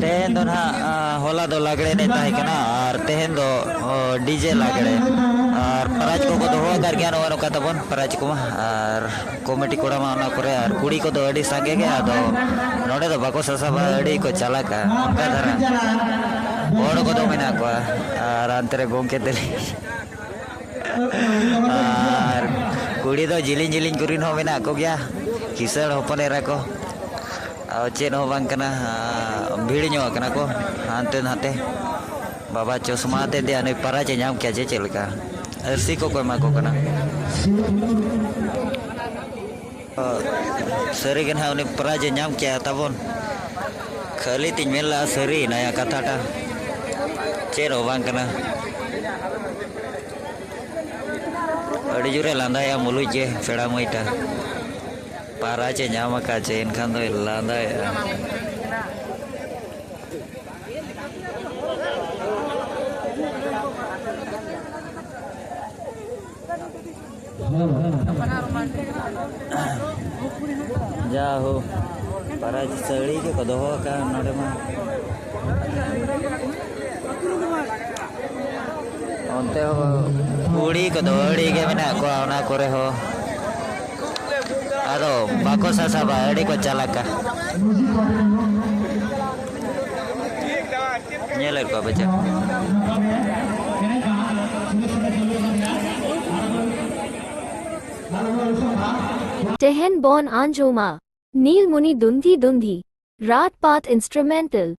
तेहन दो ना होला दो लागड़े ने ताहे कना और तेहन दो डीजे लागड़े और प्राइज को दो हो कर गया नो का तबन प्राइज को और कमेटी कोड़ा मा ना करे और कुड़ी को दो अड़ी संगे के आदो नोडे दो बाको ससाबा अड़ी को चलाका उनका धरा ओड़ को दो मेना को और अंतरे गोंके तेली और कुड़ी दो जिलिन जिलिन कुरिन हो मेना को गया किसड़ होपने रखो चेन हो बांग कना भीड़ ᱧᱚᱜ कना को हानते नाते बाबा चश्मा ते दे अने पराज ᱧᱟᱢ क्या जे चलका अरसी को एमा को कना सरी गन उनी पराज ᱧाम क्या तबन खाली तीन मेला सरी नया कथाटा चेन हो बांग कना अड़ी जुरे लांदाया मुलुई जे फेड़ा मईटा पाराचे ᱧᱟᱢ का चेन खान दो लांदा जाहो पाराच सड़ी के को दोहो का नोडे मा onte ho कुड़ी को दोड़ी के मेना को आना करे हो अदो बाको सासाबा अड़ी को चलाका nyelek ko baca Tehen bon Anjoma Neel Muni Dundi Dundi Rat Path Instrumental